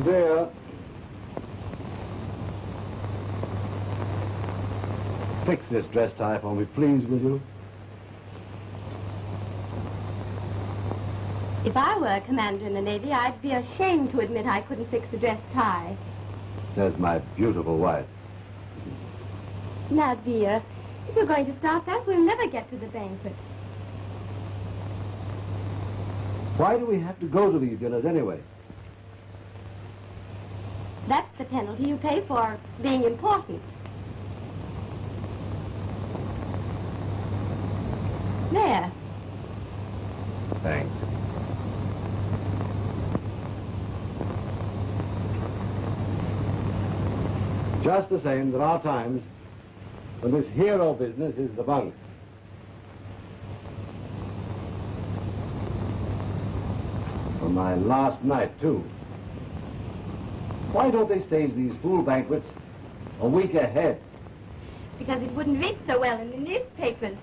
Dear. Fix this dress tie for me, please, will you? If I were a commander in the Navy, I'd be ashamed to admit I couldn't fix a dress tie. Says my beautiful wife. Now, dear, if we're going to start that, we'll never get to the banquet. Why do we have to go to these dinners anyway? That's the penalty you pay for being important. There. Thanks. Just the same, there are times when this hero business is the bunk. For my last night, too. Why don't they stage these fool banquets a week ahead? Because it wouldn't read so well in the newspapers.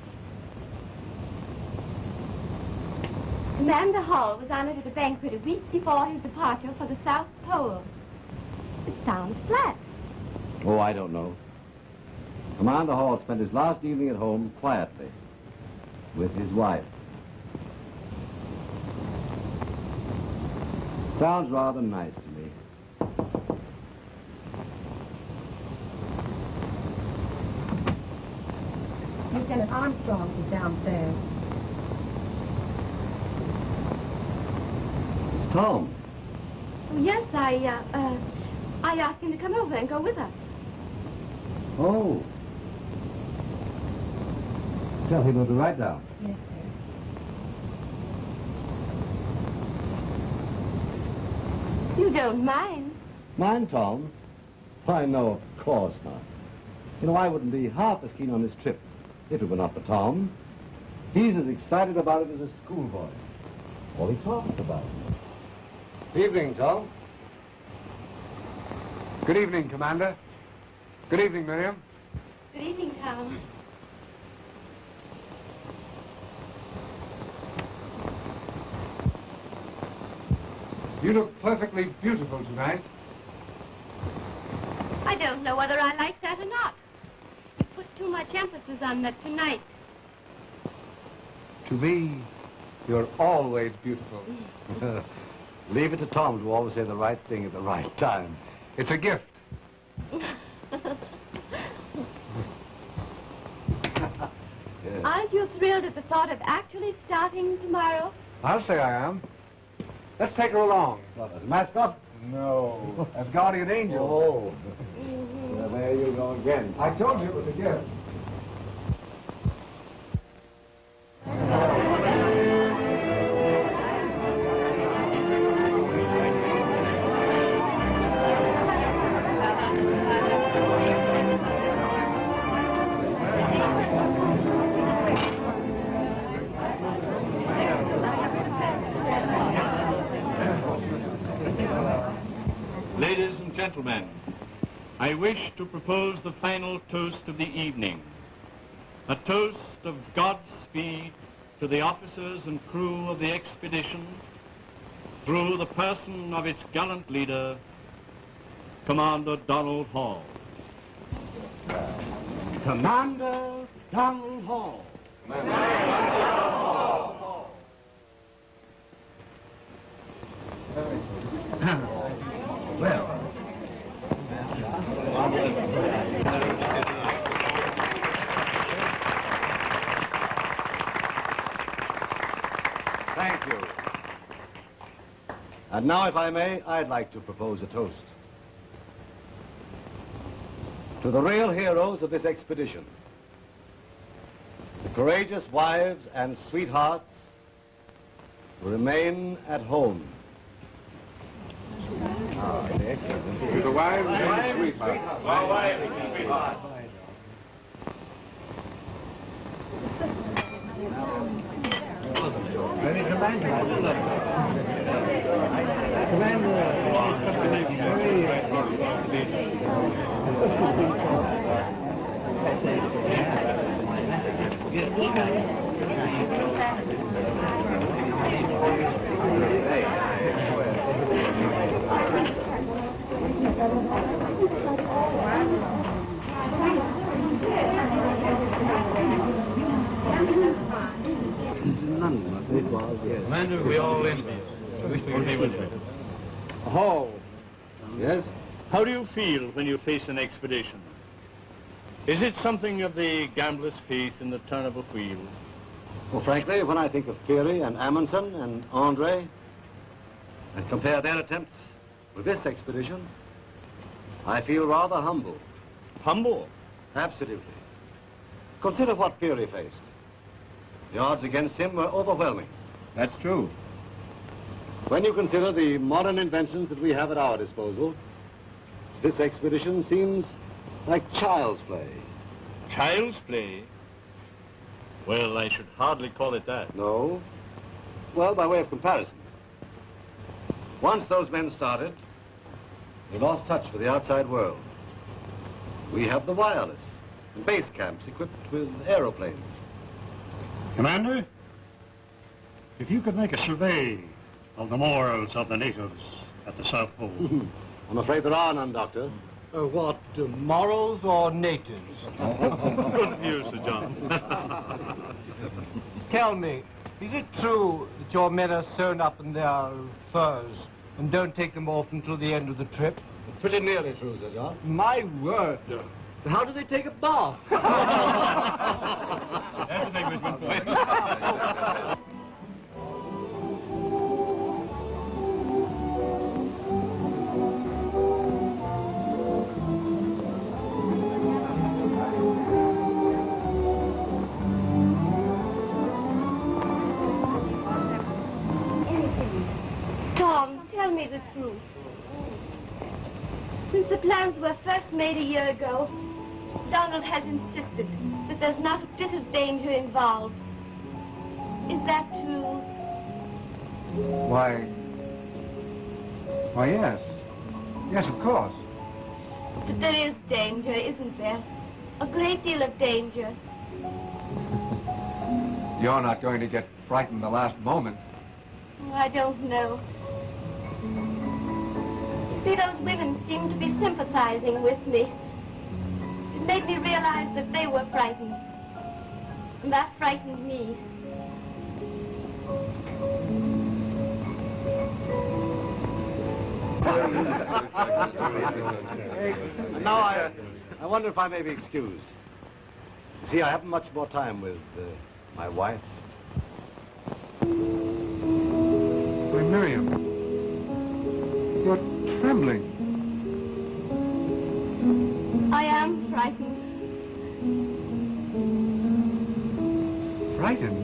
Commander Hall was honored at a banquet a week before his departure for the South Pole. It sounds flat. Oh, I don't know. Commander Hall spent his last evening at home quietly with his wife. Sounds rather nice to me. Lieutenant Armstrong is downstairs. Tom. Oh, yes, I asked him to come over and go with us. Oh. Tell him to write down. Yes, sir. You don't mind? Mind, Tom? I know, of course not. You know, I wouldn't be half as keen on this trip if it were not for Tom. He's as excited about it as a schoolboy. All he talks about. Evening, Tom. Good evening, Commander. Good evening, Miriam. Good evening, Tom. You look perfectly beautiful tonight. I don't know whether I like that or not. You put too much emphasis on that tonight. To me, you're always beautiful. Leave it to Tom to always say the right thing at the right time. It's a gift. Yes. Aren't you thrilled at the thought of actually starting tomorrow? I'll say I am. Let's take her along. What, as a mascot? No, as guardian angel. Oh. Well, there you go again. I told you it was a gift. Ladies and gentlemen, I wish to propose the final toast of the evening. A toast of Godspeed to the officers and crew of the expedition through the person of its gallant leader, Commander Donald Hall. Commander Donald Hall. Well. Thank you. And now, if I may, I'd like to propose a toast. To the real heroes of this expedition. The courageous wives and sweethearts who remain at home. To the wives and sweethearts. Commander, we all envy you. We wish to be with you. Oh. Yes? How do you feel when you face an expedition? Is it something of the gambler's faith in the turn of a wheel? Well, frankly, when I think of Peary and Amundsen and Andre and compare their attempts with this expedition, I feel rather humble. Humble? Absolutely. Consider what Peary faced. The odds against him were overwhelming. That's true. When you consider the modern inventions that we have at our disposal, this expedition seems like child's play. Child's play? Well, I should hardly call it that. No? Well, by way of comparison. Once those men started, they lost touch with the outside world. We have the wireless and base camps equipped with aeroplanes. Commander, if you could make a survey of the morals of the natives at the South Pole. I'm afraid there are none, Doctor. What, morals or natives? Good view, Sir John. Tell me, is it true that your men are sewn up in their furs and don't take them off until the end of the trip? Pretty nearly true, Sir John. My word. How do they take a bath? That's a good point. Tom, tell me the truth. Since the plans were first made a year ago, Donald has insisted that there's not a bit of danger involved. Is that true? Why, yes. Yes, of course. But there is danger, isn't there? A great deal of danger. You're not going to get frightened the last moment. Oh, I don't know. You see, those women seemed to be sympathizing with me. It made me realize that they were frightened. And that frightened me. Now, I wonder if I may be excused. You see, I haven't much more time with my wife. Why, Miriam, you're trembling. I am frightened. Frightened?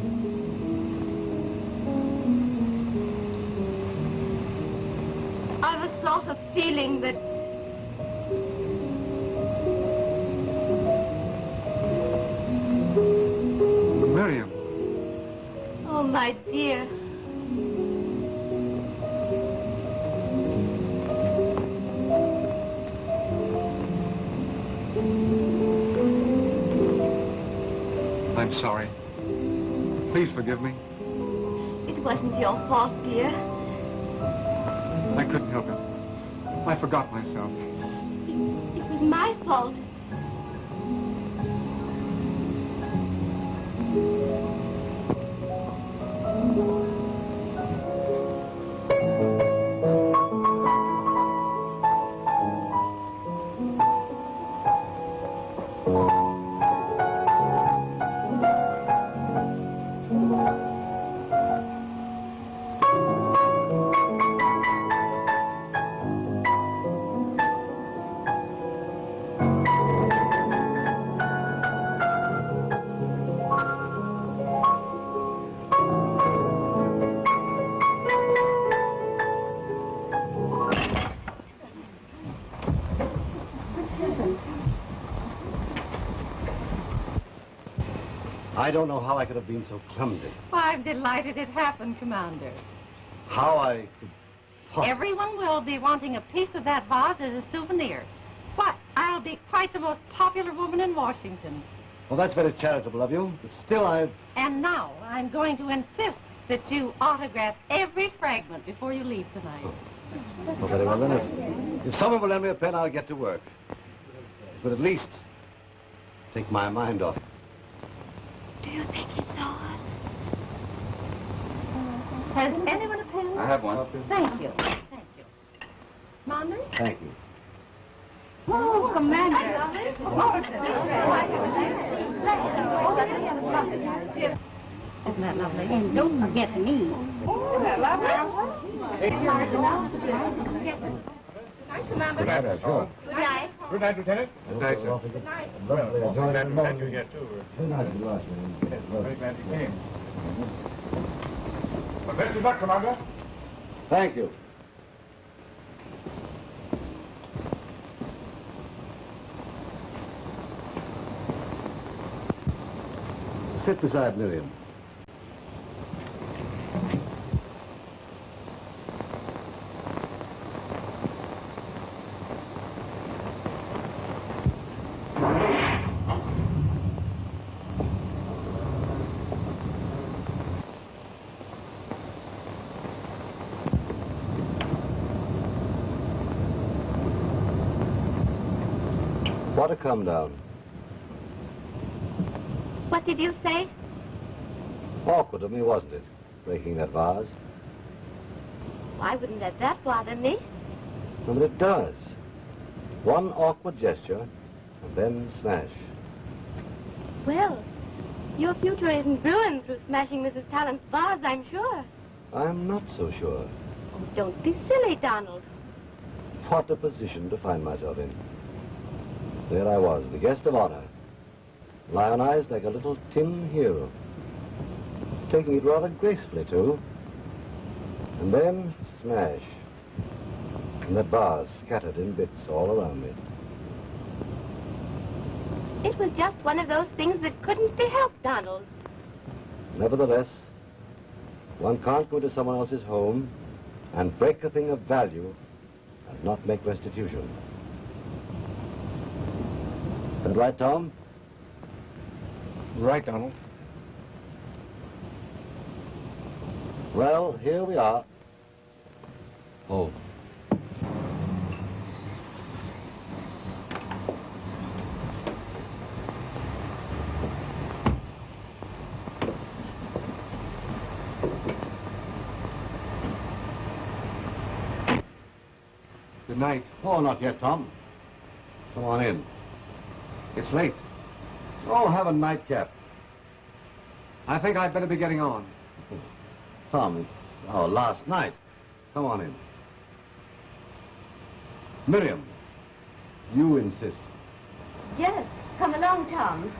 I've a sort of feeling that Miriam. oh, my dear. I'm sorry. Please forgive me. It wasn't your fault, dear. I couldn't help it. I forgot myself. It was my fault. I don't know how I could have been so clumsy. Well, I'm delighted it happened, Commander. How I could possibly... Everyone will be wanting a piece of that vase as a souvenir. Why, I'll be quite the most popular woman in Washington. Well, that's very charitable of you, but still And now I'm going to insist that you autograph every fragment before you leave tonight. Oh, very well then. If someone will lend me a pen, I'll get to work. But at least take my mind off it. Do you think he saw us? Has anyone a pen? I have one. Thank you. Thank you. Mommy? Thank you. Oh, Commander. Isn't that lovely? And don't forget me. Oh, that lovely. Good night, sure. Good night. Good night, Lieutenant. Good night, sir. Good night. Well, glad to have you here, too. Good night, Yes, very glad you came. Well, best of luck, Commander. Thank you. Sit beside Miriam. What a come down. What did you say? Awkward of me, wasn't it? Breaking that vase. Why wouldn't let that bother me? No, but it does. One awkward gesture, and then smash. Well, your future isn't ruined through smashing Mrs. Tallant's vase, I'm sure. I'm not so sure. Oh, don't be silly, Donald. What a position to find myself in. There I was, the guest of honor, lionized like a little tin hero. Taking it rather gracefully, too. And then, smash. And that vase scattered in bits all around me. It was just one of those things that couldn't be helped, Donald. Nevertheless, one can't go to someone else's home and break a thing of value and not make restitution. That right, Tom? Right, Donald. Well, here we are. Home. Good night. Oh, not yet, Tom. Come on in. It's late. Oh, have a nightcap. I think I'd better be getting on. Tom, it's our last night. Come on in. Miriam, you insist. Yes, come along, Tom.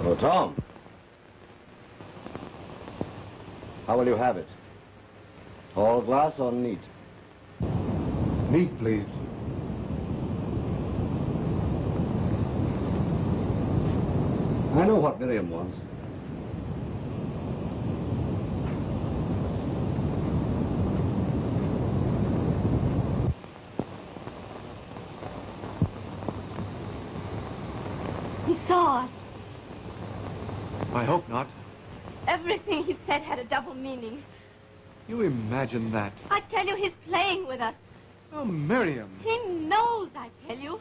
Oh, Tom. How will you have it? Tall glass or neat? Neat, please. I know what Miriam wants. He saw us. I hope not. Everything he said had a double meaning. You imagine that. I tell you, he's playing with us. Oh, Miriam. He knows, I tell you.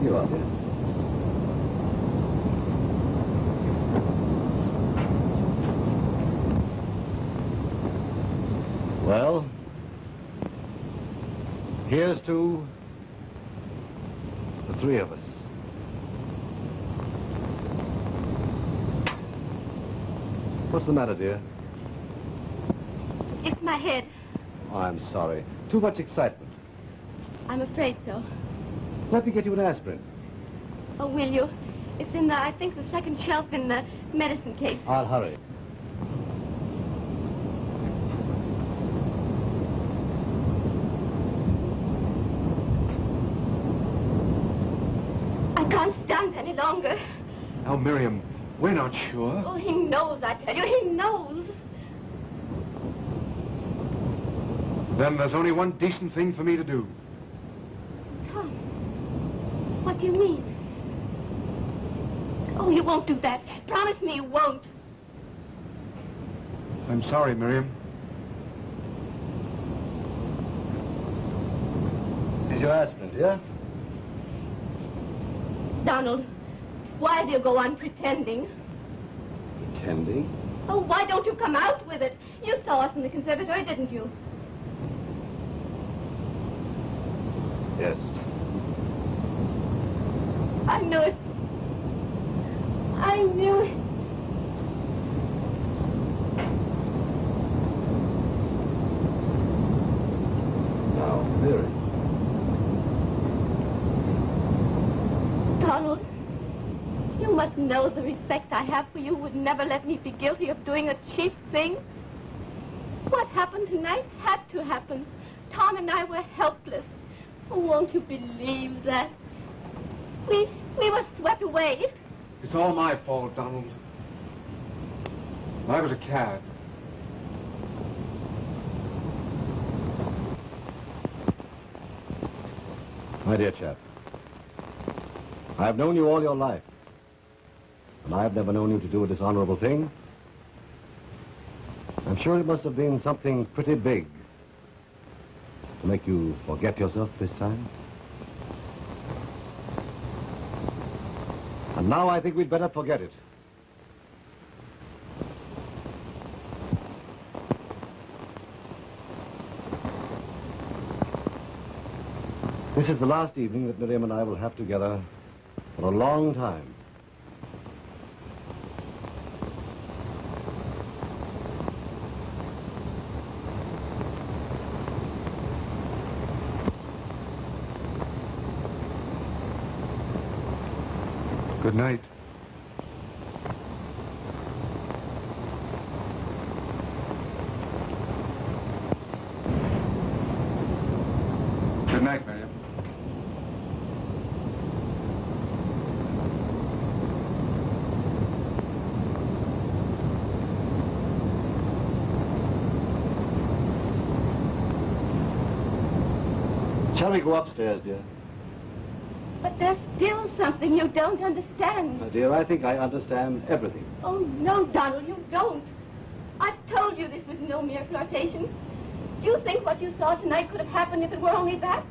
You are there. Well, here's to the three of us. What's the matter, dear? It's my head. Oh, I'm sorry. Too much excitement. I'm afraid so. Let me get you an aspirin. Oh, will you? It's in I think, the second shelf in the medicine case. I'll hurry. I can't stand any longer. Now, Miriam, we're not sure. Oh, he knows, I tell you, he knows. Then there's only one decent thing for me to do. Tom, what do you mean? Oh, you won't do that. Promise me you won't. I'm sorry, Miriam. Here's your aspirin, dear. Donald, why do you go on pretending? Pretending? Oh, why don't you come out with it? You saw us in the conservatory, didn't you? Yes. I knew it. I knew it. Now, Mary. Donald, you must know the respect I have for you would never let me be guilty of doing a cheap thing. What happened tonight had to happen. Tom and I were helpless. Oh, won't you believe that? We were swept away. It's all my fault, Donald. I was a cad. My dear chap, I've known you all your life, and I've never known you to do a dishonorable thing. I'm sure it must have been something pretty big to make you forget yourself this time. And now I think we'd better forget it. This is the last evening that Miriam and I will have together for a long time. Good night. Good night, Miriam. Shall we go upstairs, dear? But there's still something you don't understand. My dear, I think I understand everything. Oh, no, Donald, you don't. I've told you this was no mere flirtation. Do you think what you saw tonight could have happened if it were only that?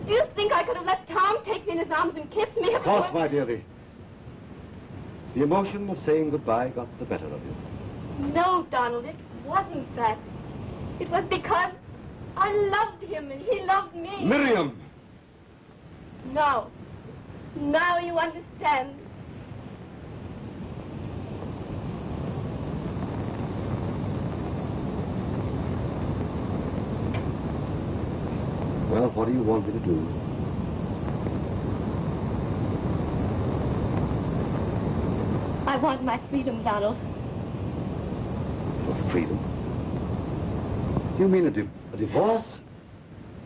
Do you think I could have let Tom take me in his arms and kiss me? Of course, my dear, the emotion of saying goodbye got the better of you. No, Donald, it wasn't that. It was because I loved him and he loved me. Miriam! No. Now you understand. Well, what do you want me to do? I want my freedom, Donald. For freedom? You mean a divorce?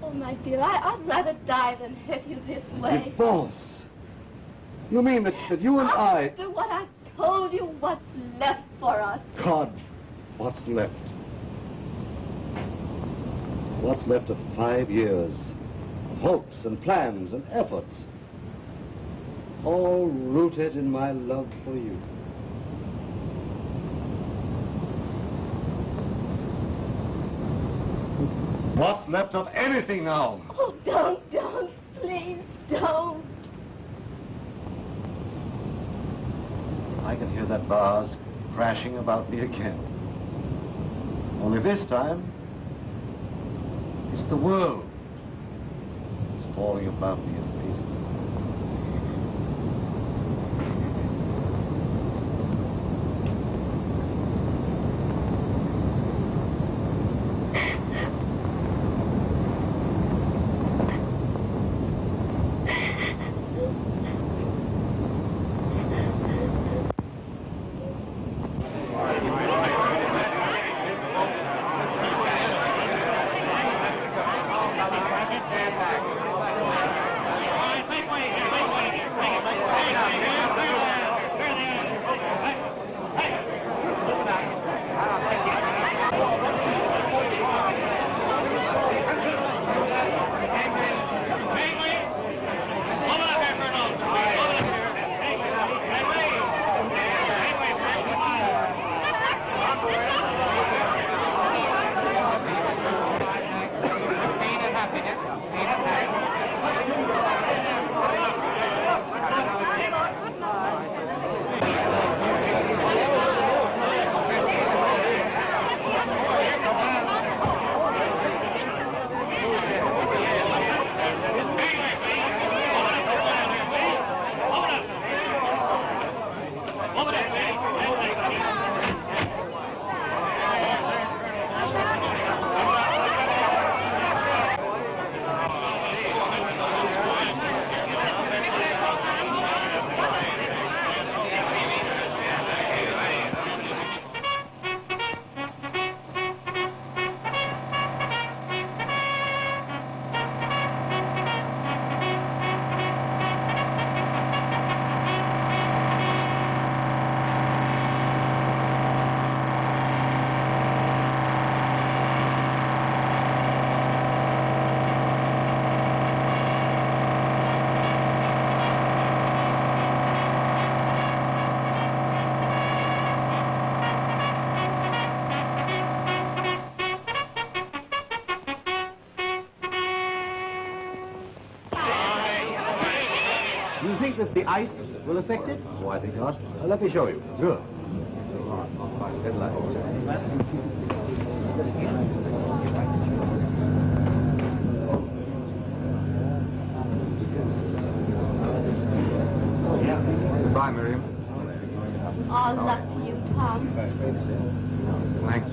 Oh, my dear, I'd rather die than hurt you this way. Divorce? You mean that you and I... After what I've told you, what's left for us? God, what's left? What's left of 5 years of hopes and plans and efforts, all rooted in my love for you. What's left of anything now? Oh, don't, please, don't. I can hear that vase crashing about me again. Only this time, it's the world that's falling about me in pieces. think that the ice will affect it? Oh, I think not. Let me show you. Good. Goodbye, Miriam. All luck to you, Tom. Thanks.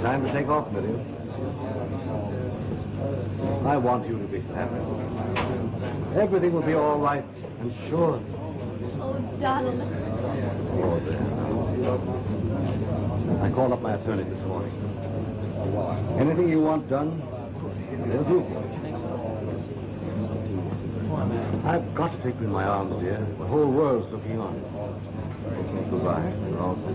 Time to take off, Miriam. I want you to be happy. Everything will be all right, I'm sure. Oh, darling. Oh, there. I called up my attorney this morning. Anything you want done, they'll do for you. I've got to take you in my arms, dear. The whole world's looking on. Goodbye. You're all set.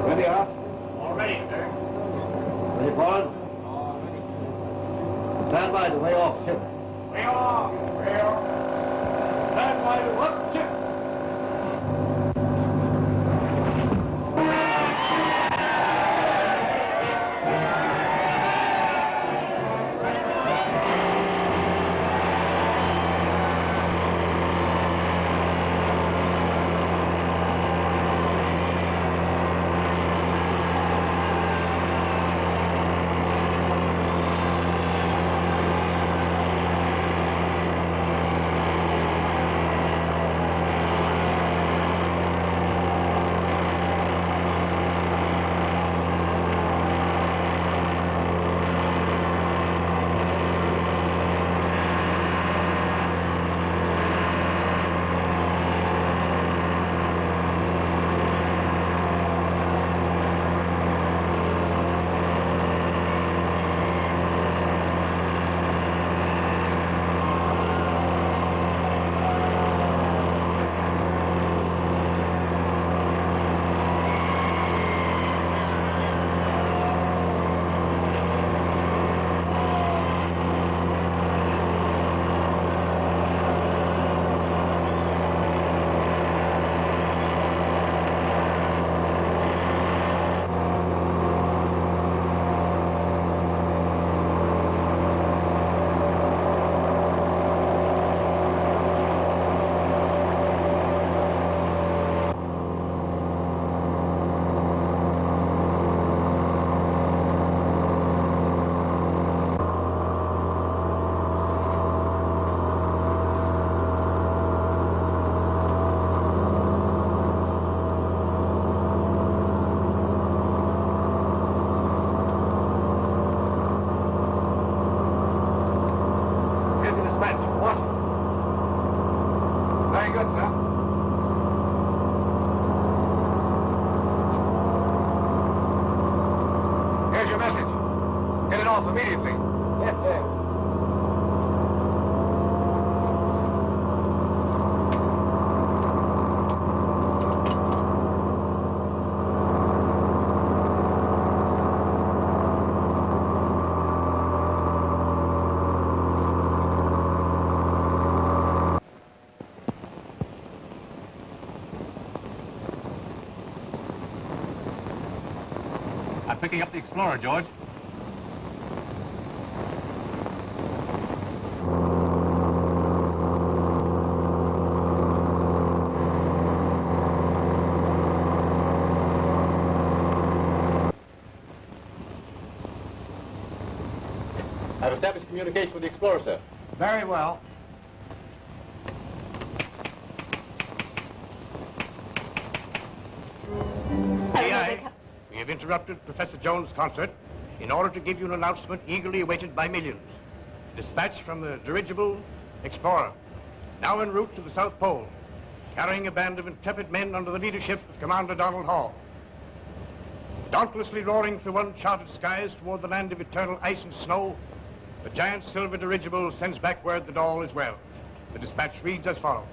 Ready up? All ready, sir. Ready forward? Stand by to way off, ship. Way off. Way off. Stand by to up, ship. Very good, sir. Here's your message. Get it off immediately. Yes, sir. I'm picking up the Explorer, George. I've established communication with the Explorer, sir. Very well. We have interrupted Professor Jones' concert in order to give you an announcement eagerly awaited by millions. Dispatch from the dirigible Explorer, now en route to the South Pole, carrying a band of intrepid men under the leadership of Commander Donald Hall. Dauntlessly roaring through uncharted skies toward the land of eternal ice and snow, the giant silver dirigible sends back word that all is well. The dispatch reads as follows.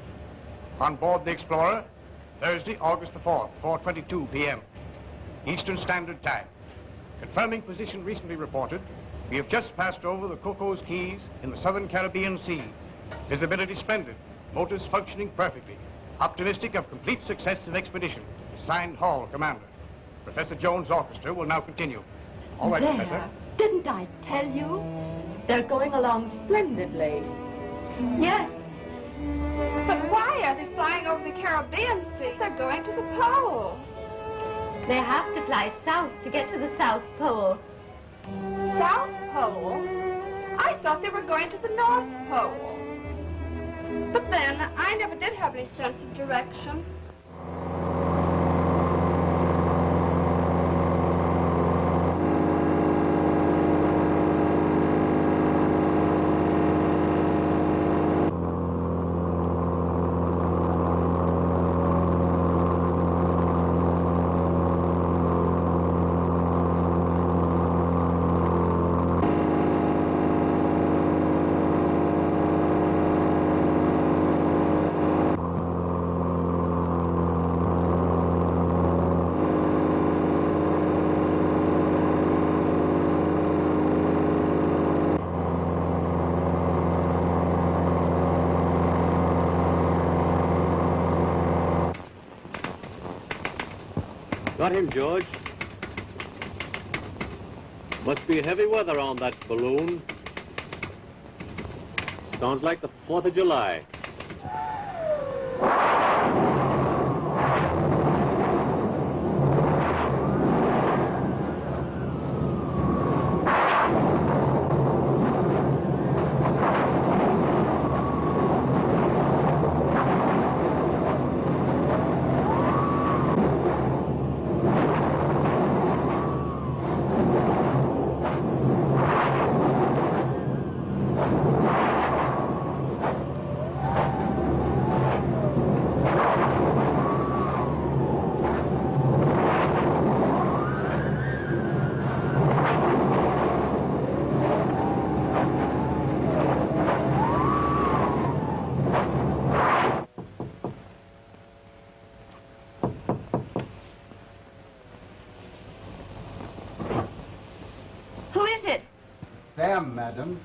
On board the Explorer, Thursday, August the 4th, 4:22 p.m. Eastern Standard Time. Confirming position recently reported, we have just passed over the Cocos Keys in the southern Caribbean Sea. Visibility splendid, motors functioning perfectly. Optimistic of complete success of expedition. Signed Hall, Commander. Professor Jones' orchestra will now continue. All right, there. Professor. Didn't I tell you? They're going along splendidly. Yes. But why are they flying over the Caribbean Sea? They're going to the pole. They have to fly south to get to the South Pole. South Pole? I thought they were going to the North Pole. But then, I never did have any sense of direction. Got him, George. Must be heavy weather on that balloon. Sounds like the 4th of July. Sam, madam.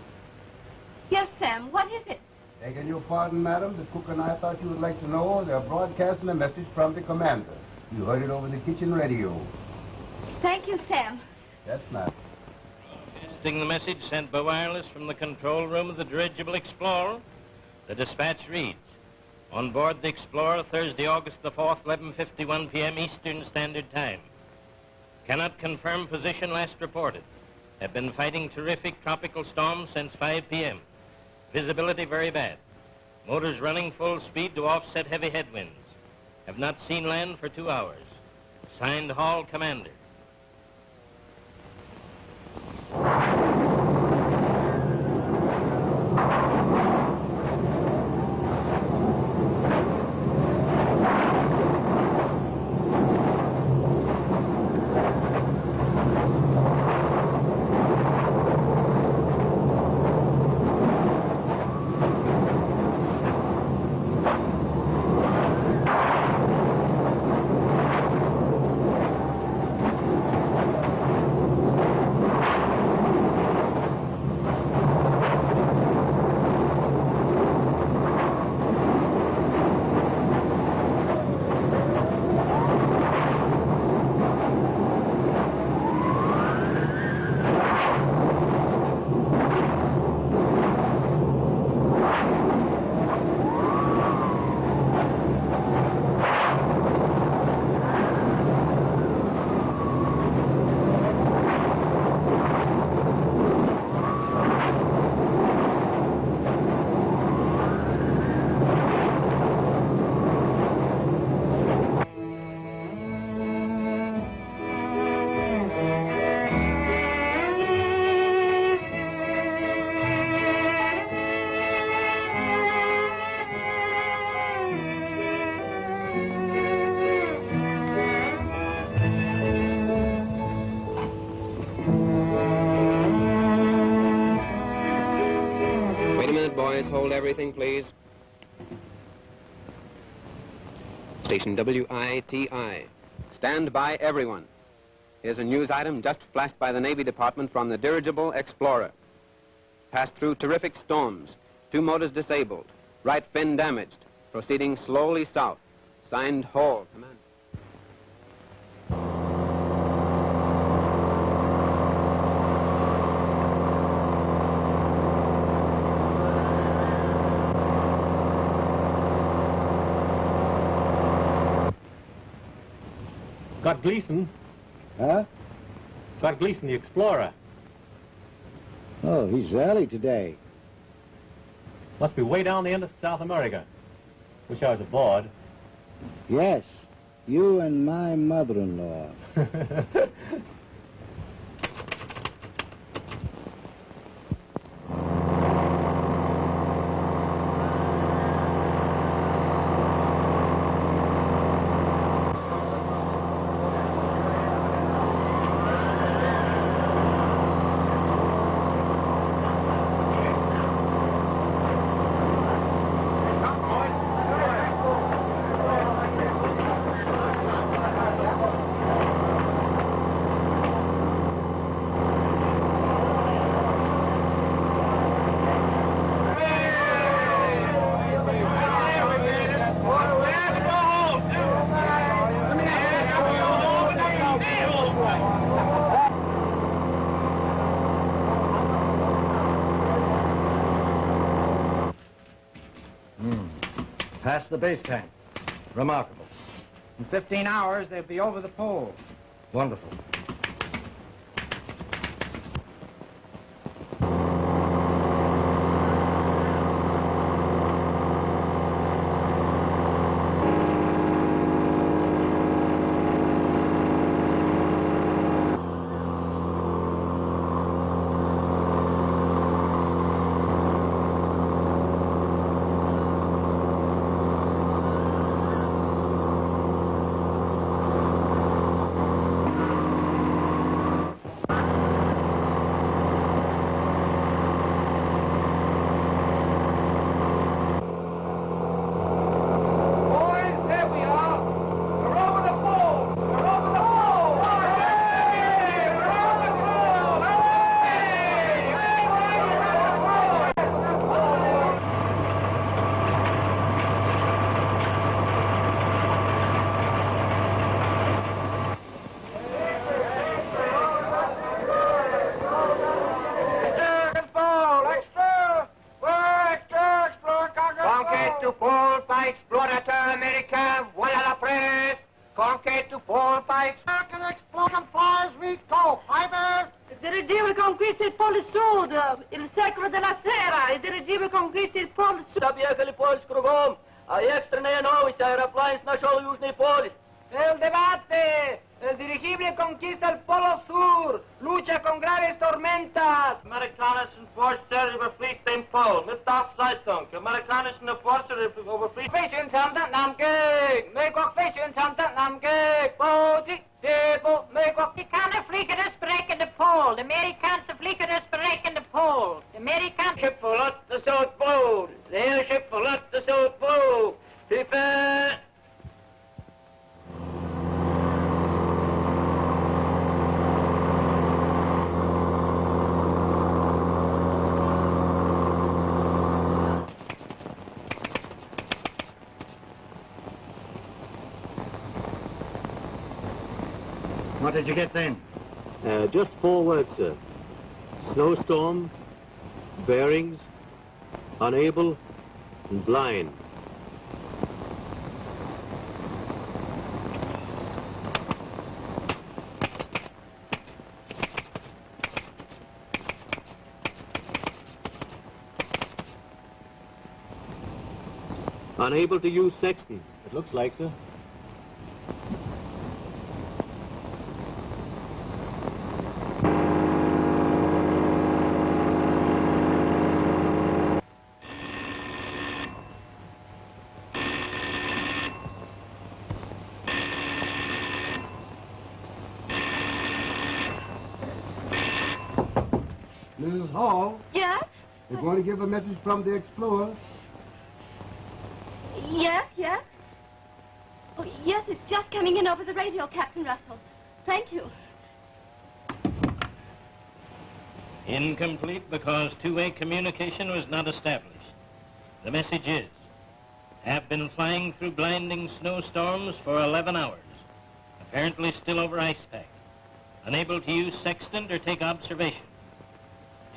Yes, Sam, what is it? Begging your pardon, madam, the cook and I thought you would like to know they're broadcasting a message from the commander. You heard it over the kitchen radio. Thank you, Sam. Yes, madam. Broadcasting the message sent by wireless from the control room of the dirigible Explorer. The dispatch reads, on board the Explorer, Thursday, August the 4th, 11:51 p.m. Eastern Standard Time. Cannot confirm position last reported. Have been fighting terrific tropical storms since 5 p.m. Visibility very bad. Motors running full speed to offset heavy headwinds. Have not seen land for 2 hours. Signed Hall, Commander. Hold everything, please. Station WITI. Stand by, everyone. Here's a news item just flashed by the Navy Department from the dirigible Explorer. Passed through terrific storms. 2 motors disabled. Right fin damaged. Proceeding slowly south. Signed Hall, Commander. Got Gleason. Huh? Got Gleason, the Explorer. Oh, he's rallied today. Must be way down the end of South America. Wish I was aboard. Yes, you and my mother-in-law. Past the base tank. Remarkable. In 15 hours, they'll be over the pole. Wonderful. El debate. El dirigible conquista el Polo Sur. Lucha con graves tormentas. Amerikanischen Forscher überfliegt den Pol. Mittagszeitung. Amerikanischen Forscher überfliegt... Fischen samtat namngek. Mögok fischen samtat namngek. Boji, tebo, mögok. Amerikaner fliegen dus bereiken de Pool. De Amerikaanse vliegen dus bereiken de Pool. De Amerikaanse... Schip verlaat de Zuidpool. De hele schip verlaat de Zuidpool. Type... What did you get then? Just 4 words, sir. Snowstorm, bearings, unable, and blind. Unable to use sextant, it looks like, sir. Mrs. Hall? Yes? They're going to give a message from the Explorer. Yes, yes? Oh, yes, it's just coming in over the radio, Captain Russell. Thank you. Incomplete because two-way communication was not established. The message is, have been flying through blinding snowstorms for 11 hours, apparently still over ice pack, unable to use sextant or take observation.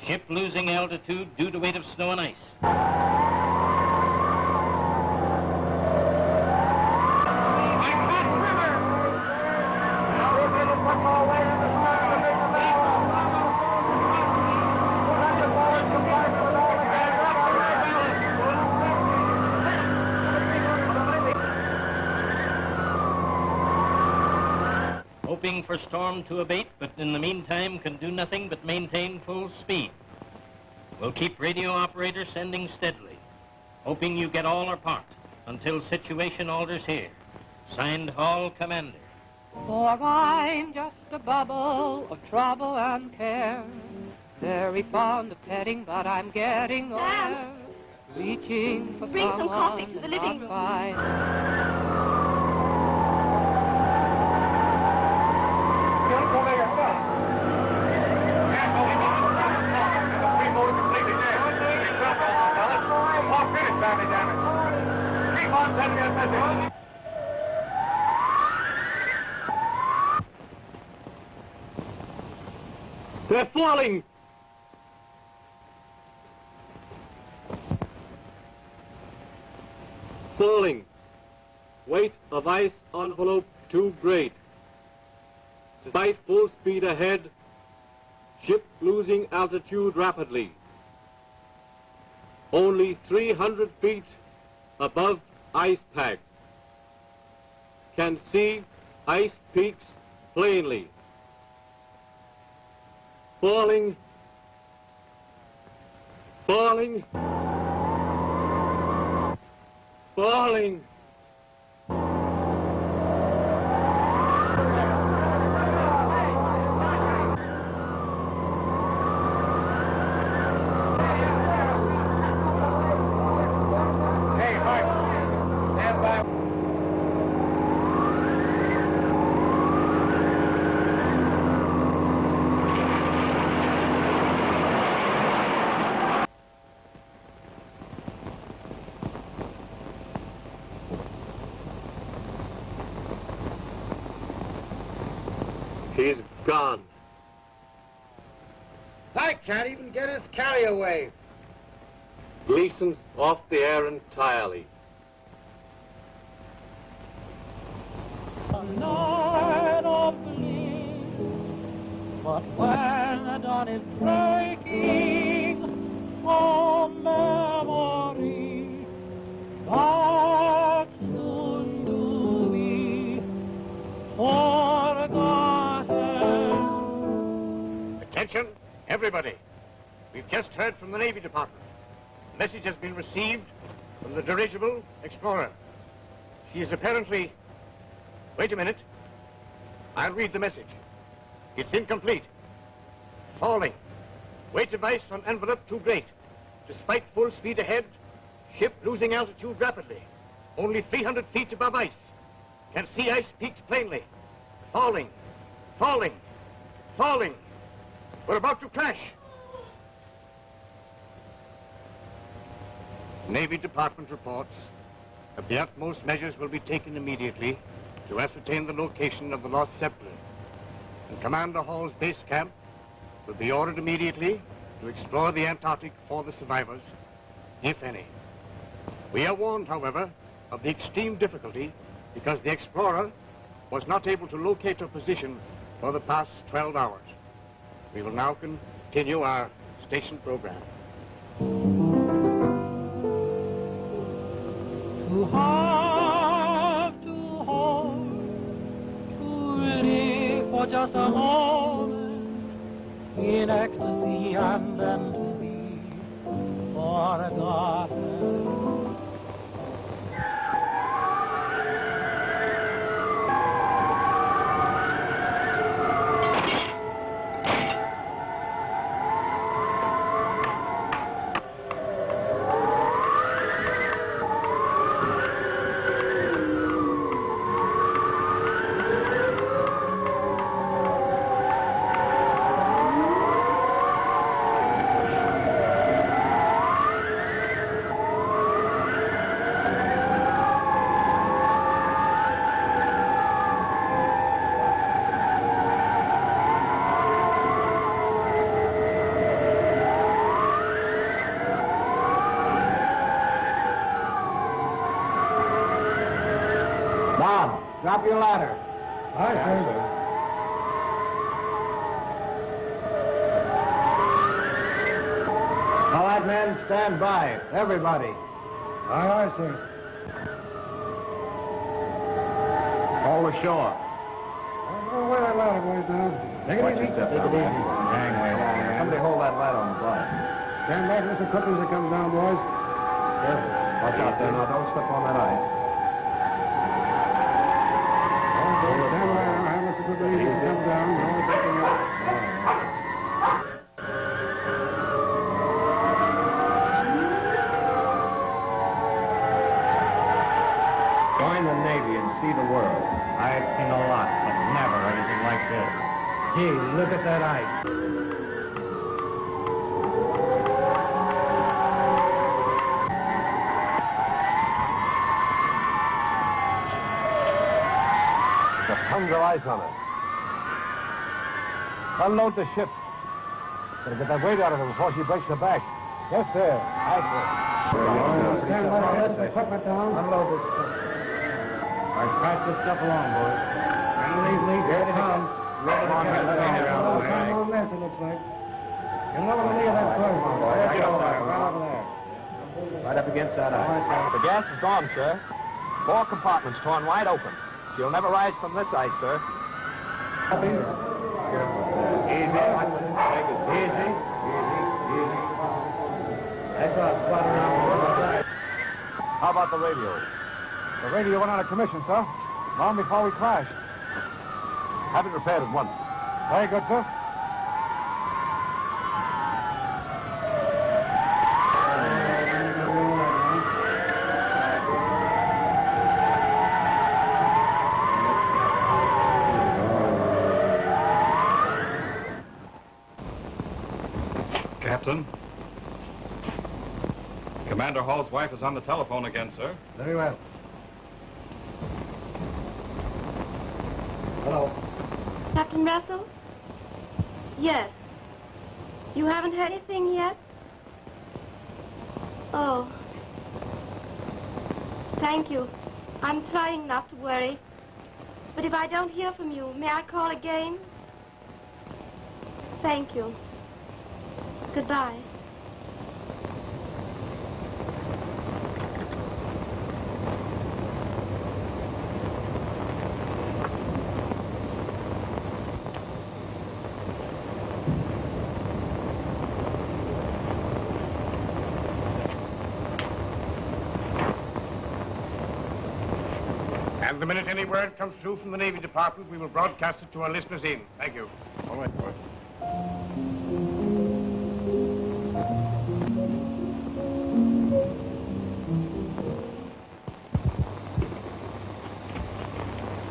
Ship losing altitude due to weight of snow and ice. Hoping for storm to abate, but in the meantime can do nothing but maintain full speed. We'll keep radio operator sending steadily, hoping you get all or part until situation alters here. Signed, Hall Commander. For I'm just a bubble of trouble and care, very fond of petting, but I'm getting nowhere, reaching for Bring some coffee to the living room. They're falling! Falling. Weight of ice envelope too great. Despite full speed ahead, ship losing altitude rapidly. Only 300 feet above ice pack. Can see ice peaks plainly. Falling. Falling. Falling. He's gone. I can't even get his carry away. Gleason's off the air entirely. A night of bliss, but when the dawn is breaking, oh memory, that's soon to be forgotten. Attention, everybody. We've just heard from the Navy Department. The message has been received from the dirigible Explorer. She is apparently... Wait a minute. I'll read the message. It's incomplete. Falling. Weight of ice on envelope too great. Despite full speed ahead, ship losing altitude rapidly. Only 300 feet above ice. Can see ice peaks plainly. Falling. Falling. Falling. We're about to crash. Navy Department reports that the utmost measures will be taken immediately to ascertain the location of the Lost Zeppelin. And Commander Hall's base camp will be ordered immediately to explore the Antarctic for the survivors, if any. We are warned, however, of the extreme difficulty because the Explorer was not able to locate her position for the past 12 hours. We will now continue our station program. To have to hold, to live for just a moment in ecstasy and then to be forgotten. Bob, drop your ladder. All right, sir. All right, men, stand by. Everybody. All right, sir. All ashore. Don't wear that ladder, boys, now. Take it easy. Take it easy. Somebody hold that ladder on the bar. Stand back, Mr. Cookins, that comes down, boys. Watch out there now. Don't step on that ice. Stand by now. Have Mr. Cookins, he comes down. No taking up. Join the Navy and see the world. I've seen a lot, but never anything like this. Gee, look at that ice. There's tons of ice on it. Unload the ship. Gotta get that weight out of her before she breaks the back. Yes, sir. Aye, sir. Stand by, let the equipment down. Unload this stuff. All right, pass this stuff along, boys. And these leads, here it comes. Come on, get that air out of the way. One left, it looks like. Get over the knee of that first one. Right over there. Right over there. Right up against that ice. The gas is gone, sir. 4 compartments torn wide open. She'll never rise from this ice, sir. Easy. Easy. That's all. Spot around. How about the radio? The radio went out of commission, sir. Long before we crashed. Have it repaired at once. Very good, sir. Captain? Commander Hall's wife is on the telephone again, sir. Very well. Hello. Captain Russell? Yes. You haven't heard anything yet? Oh. Thank you. I'm trying not to worry. But if I don't hear from you, may I call again? Thank you. Goodbye. And the minute any word comes through from the Navy Department, we will broadcast it to our listeners in. Thank you. All right, boy.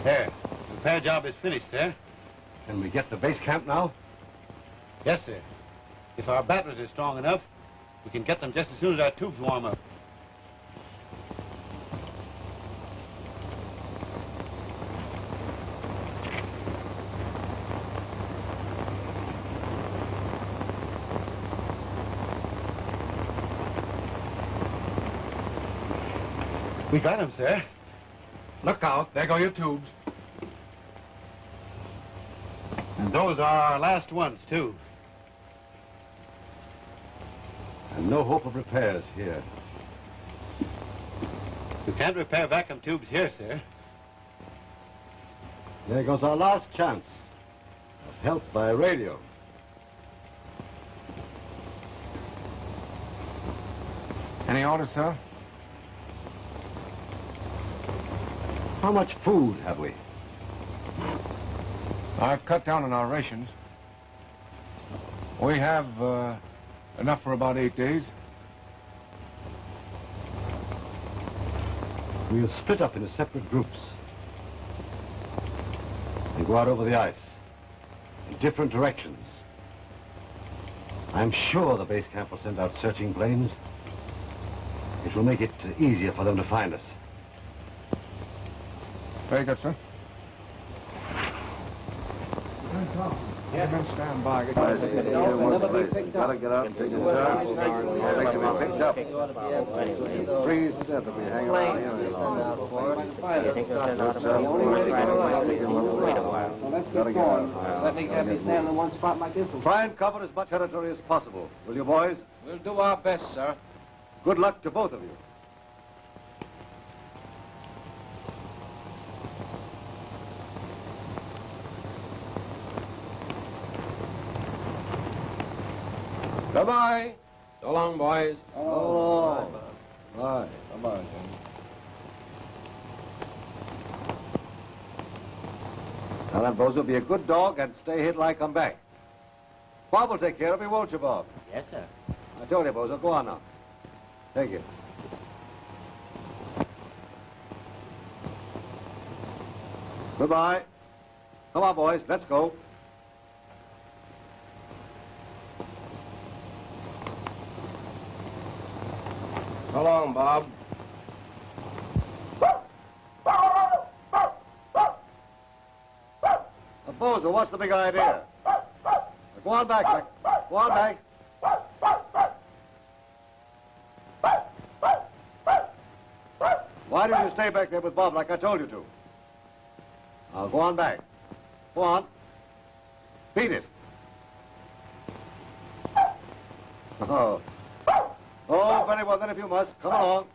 There. The repair job is finished, sir. Can we get to base camp now? Yes, sir. If our batteries are strong enough, we can get them just as soon as our tubes warm up. We got him, sir. Look out. There go your tubes. And those are our last ones, too. And no hope of repairs here. We can't repair vacuum tubes here, sir. There goes our last chance of help by radio. Any orders, sir? How much food have we? I've cut down on our rations. We have enough for about 8 days. We'll split up into separate groups and go out over the ice in different directions. I'm sure the base camp will send out searching planes. It will make it easier for them to find us. Very good, sir. Stand by. Gotta get out and take a job. I'll make them be picked up. Freeze to death if we hang around here any longer. Let me have you stand in one spot like this. Try and cover as much territory as possible, will you, boys? We'll do our best, sir. Good luck to both of you. Goodbye. So long, boys. Oh, bye. Bye-bye, Jim. Now then, Bozo, be a good dog and stay here till I come back. Bob will take care of you, won't you, Bob? Yes, sir. I told you, Bozo. Go on now. Take it. Goodbye. Come on, boys. Let's go. So long, Bob. Bozo, what's the big idea? Go on back, Mac. Go on back. Why didn't you stay back there with Bob like I told you to? Now, go on back. Go on. Beat it. Oh. Oh, very well, then, if you must. Come along.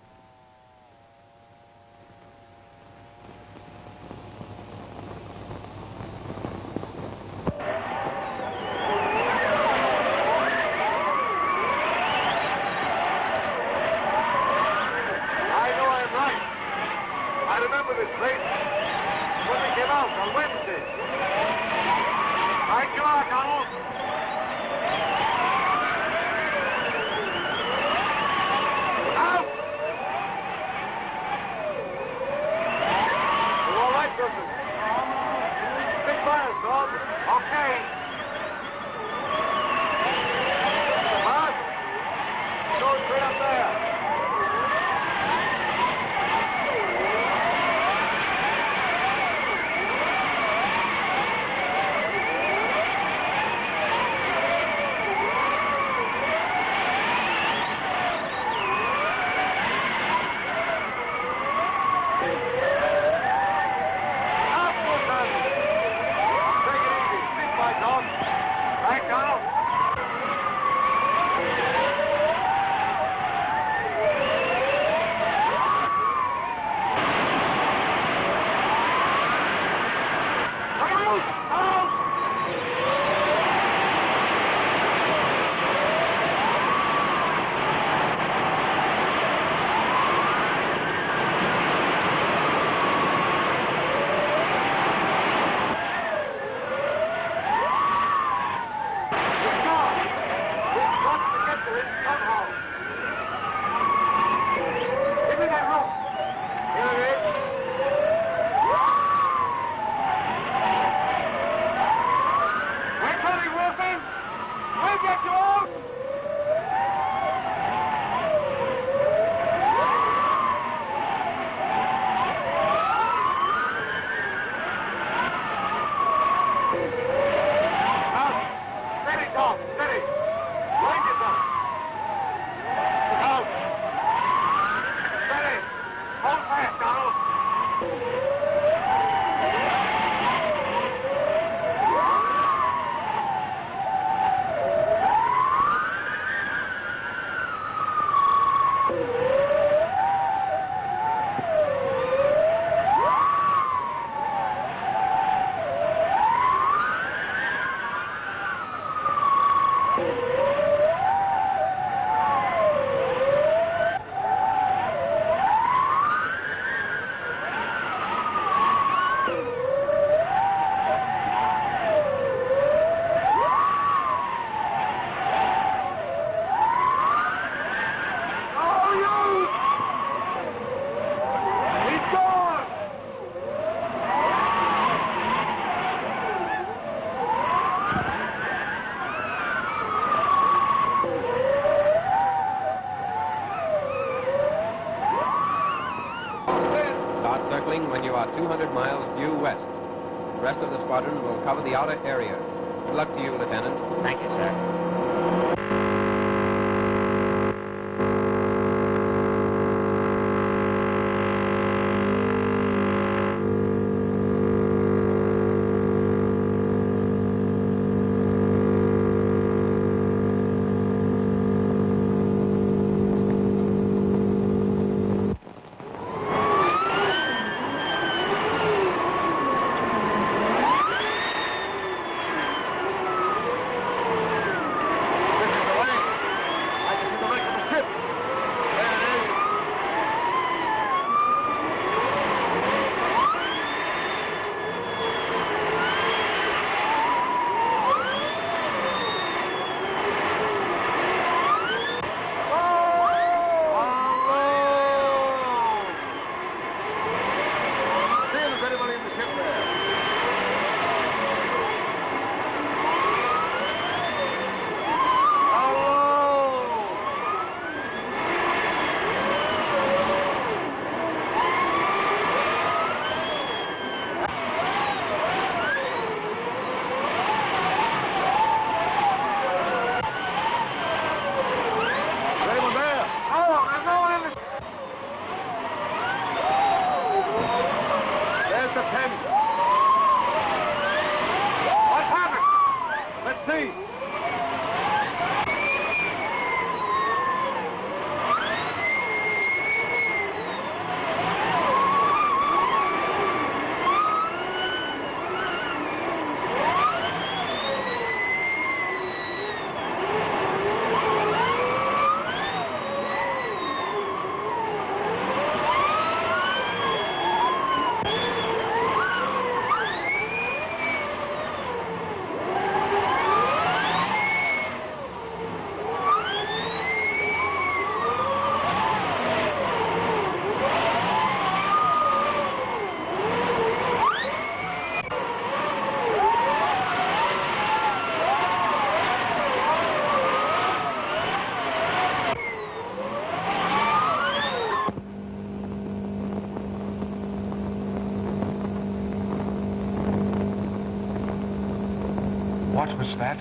When you are 200 miles due west. The rest of the squadron will cover the outer area. Good luck to you, Lieutenant. Thank you, sir. What was that?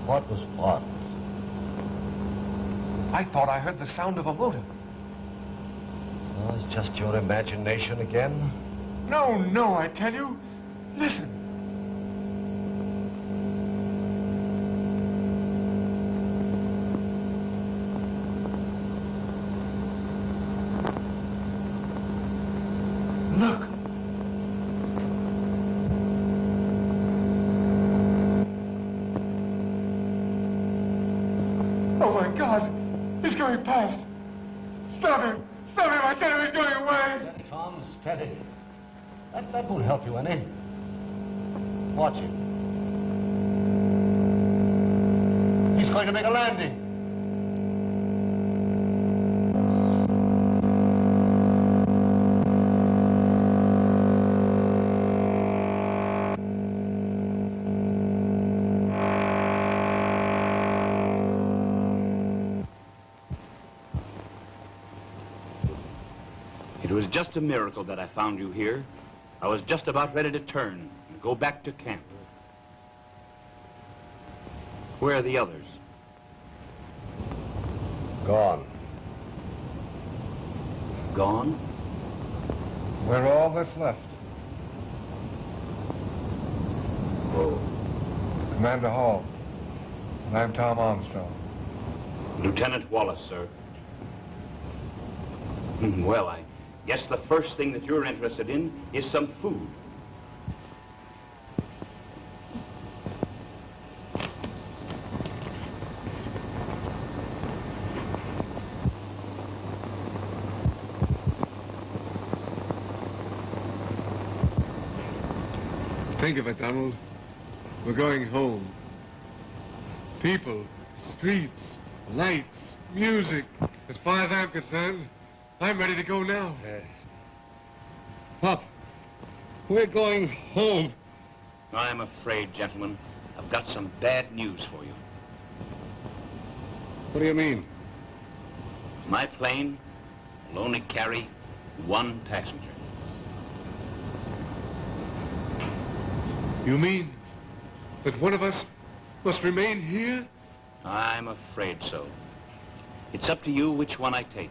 What was what? I thought I heard the sound of a motor. Oh, it's just your imagination again. No, no, I tell you. Listen. Look. Oh, my God. He's going past. Stop him. Stop him. I tell you he's going away. Tom, steady. That won't help you any. Watch him. He's going to make a landing. It was just a miracle that I found you here. I was just about ready to turn and go back to camp. Where are the others? Gone. Gone? We're all that's left. Oh. Commander Hall. And I'm Tom Armstrong. Lieutenant Wallace, sir. Well, I guess the first thing that you're interested in is some food. Think of it, Donald. We're going home. People, streets, lights, music. As far as I'm concerned, I'm ready to go now. Pop, we're going home. I'm afraid, gentlemen, I've got some bad news for you. What do you mean? My plane will only carry one passenger. You mean That one of us must remain here? I'm afraid so. It's up to you which one I take.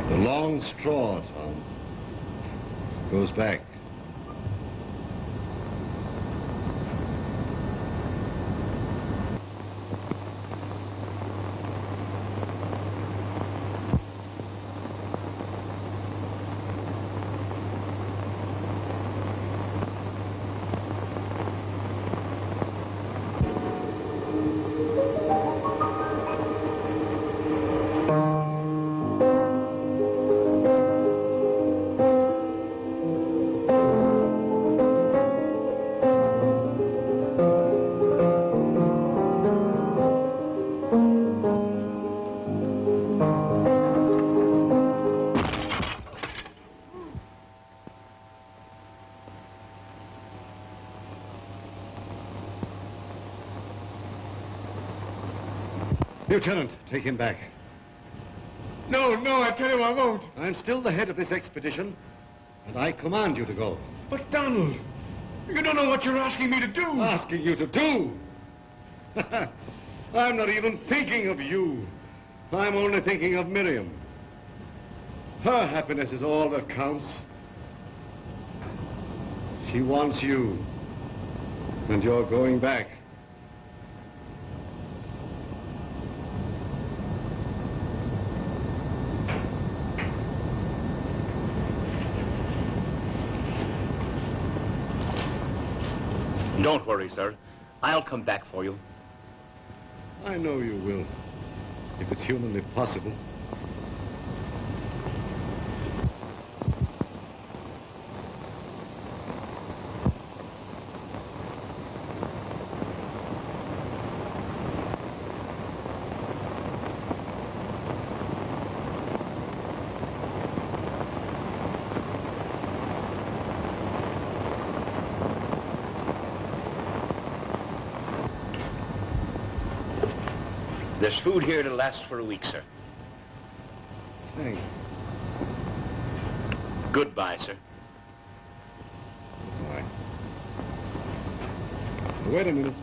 The long straw, Tom, goes back. Lieutenant, take him back. No, I tell you I won't. I'm still the head of this expedition, and I command you to go. But, Donald, you don't know what you're asking me to do. Asking you to do? I'm not even thinking of you. I'm only thinking of Miriam. Her happiness is all that counts. She wants you, and you're going back. Don't worry, sir. I'll come back for you. I know you will, if it's humanly possible. There's food here to last for a week, sir. Thanks. Goodbye, sir. Goodbye. Wait a minute.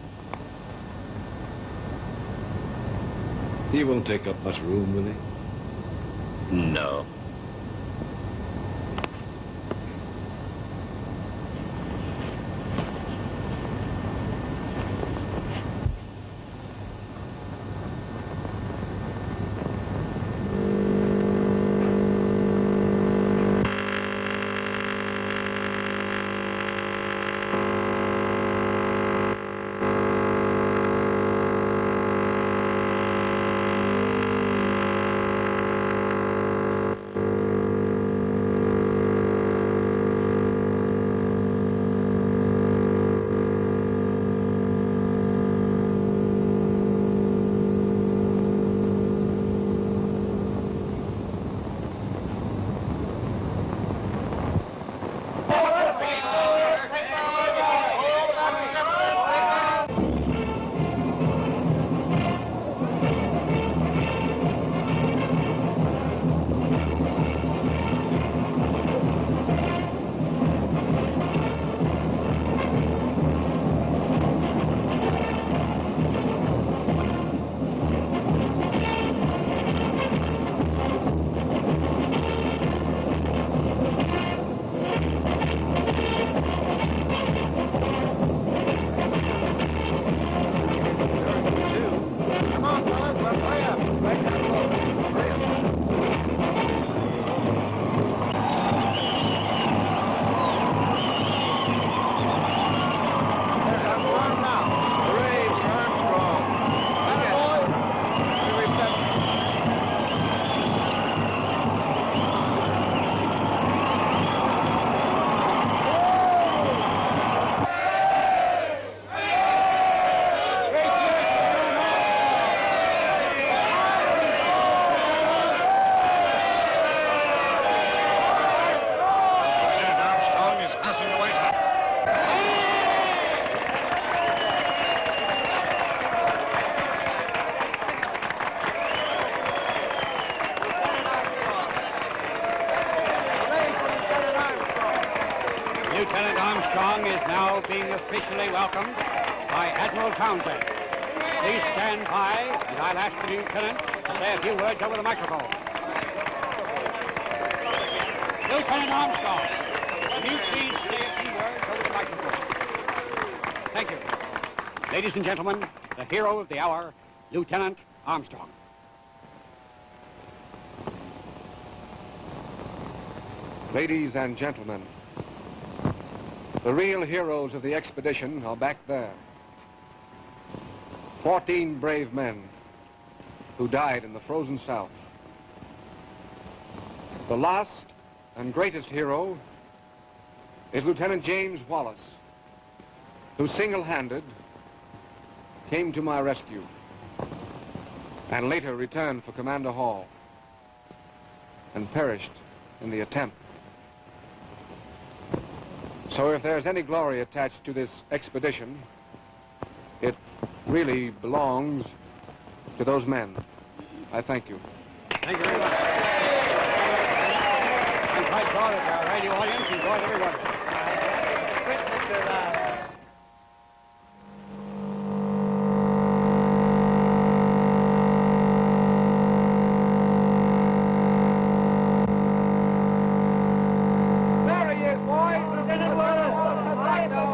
He won't take up much room, will he? No. is now being officially welcomed by Admiral Townsend. Please stand by, and I'll ask the lieutenant to say a few words over the microphone. Lieutenant Armstrong, will you please say a few words over the microphone? Thank you. Ladies and gentlemen, the hero of the hour, Lieutenant Armstrong. Ladies and gentlemen, the real heroes of the expedition are back there. 14 brave men who died in the frozen South. The last and greatest hero is Lieutenant James Wallace, who single-handed came to my rescue and later returned for Commander Hall and perished in the attempt. So if there's any glory attached to this expedition, it really belongs to those men. I thank you. Thank you very much. I'm quite proud of our radio audience. Enjoyed every one. There he is, boys. Lieutenant Wallace. Right now.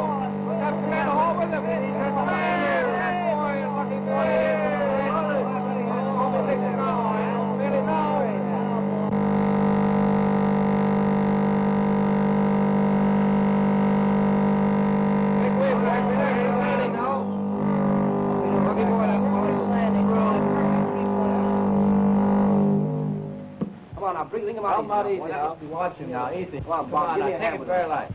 Have Commander Hall with him. That boy, lucky boy. Hope he makes it now. Really now. Make way, boys. We're landing now. Lucky boy, that boy. Come on now, bring him out. Come on, easy now. I'll be watching now. Easy. Come on, Bob, give me a hand take it with very it. light.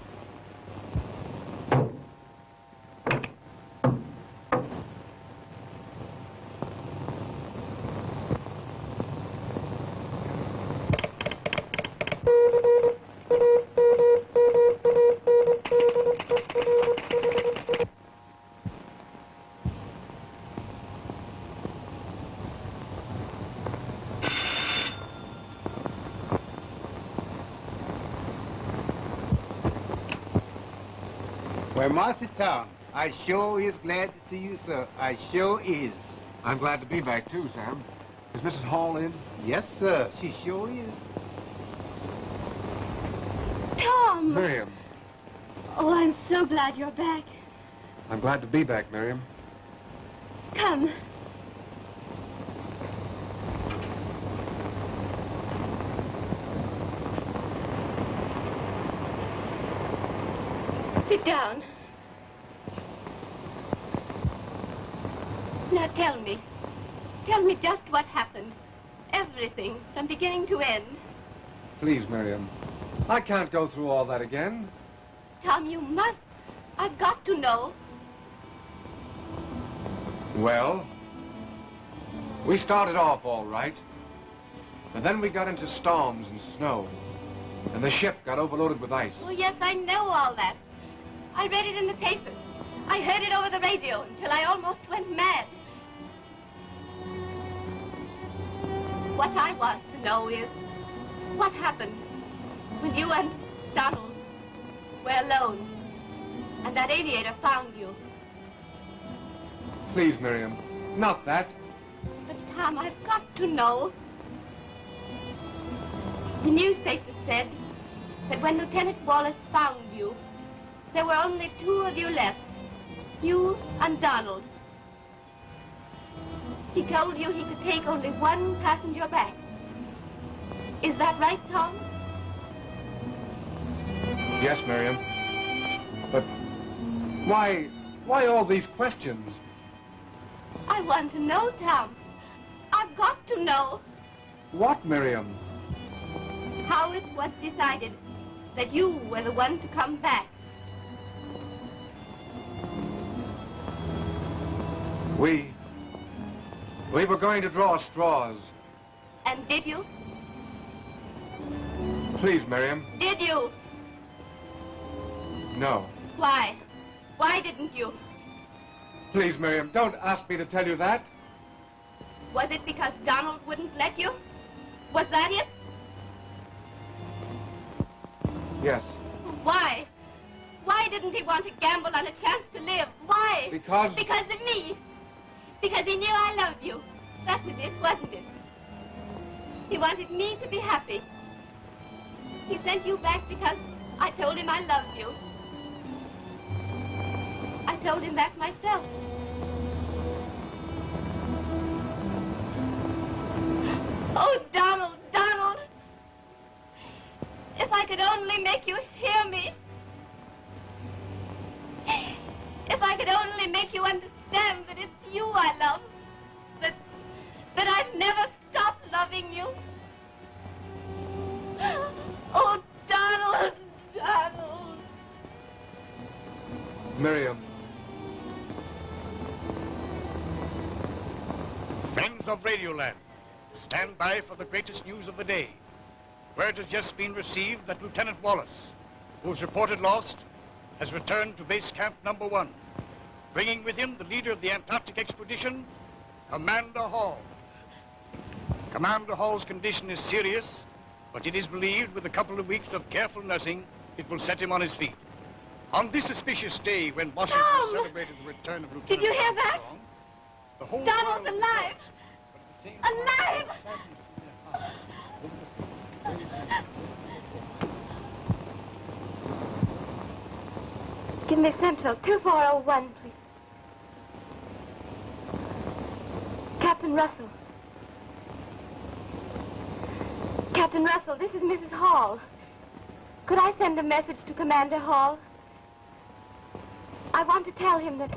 Well, Master Tom, I sure is glad to see you, sir. I sure is. I'm glad to be back, too, Sam. Is Mrs. Hall in? Yes, sir. She sure is. Tom! Miriam. Oh, I'm so glad you're back. I'm glad to be back, Miriam. Come. Sit down. Now tell me. Tell me just what happened. Everything, from beginning to end. Please, Miriam. I can't go through all that again. Tom, you must. I've got to know. Well, we started off all right. And then we got into storms and snow. And the ship got overloaded with ice. Oh, yes, I know all that. I read it in the papers. I heard it over the radio until I almost went mad. What I want to know is, what happened when you and Donald were alone and that aviator found you? Please, Miriam, not that. But, Tom, I've got to know. The newspaper said that when Lieutenant Wallace found you, there were only 2 of you left, you and Donald. He told you he could take only 1 passenger back. Is that right, Tom? Yes, Miriam. But why all these questions? I want to know, Tom. I've got to know What, Miriam? how it was decided that you were the one to come back. We were going to draw straws. And did you? Please, Miriam. Did you? No. Why? Why didn't you? Please, Miriam, don't ask me to tell you that. Was it because Donald wouldn't let you? Was that it? Yes. Why? Why didn't he want to gamble on a chance to live? Why? Because... Because of me. Because he knew I loved you. That was it, wasn't it? He wanted me to be happy. He sent you back because I told him I loved you. I told him that myself. Oh, Donald, Donald! If I could only make you hear me. If I could only make you understand that it's you I love. That I've never stopped loving you. Oh, Donald, Donald. Miriam. Friends of Radioland, stand by for the greatest news of the day. Word has just been received that Lieutenant Wallace, who was reported lost, has returned to base camp number 1, bringing with him the leader of the Antarctic expedition, Commander Hall. Commander Hall's condition is serious, but it is believed with a couple of weeks of careful nursing, it will set him on his feet. On this auspicious day when Washington celebrated the return of Lieutenant Did you hear that? Armstrong, the whole Donald's world alive! Alive! Give me Central 2401, please. Captain Russell. Captain Russell, this is Mrs. Hall. Could I send a message to Commander Hall? I want to tell him that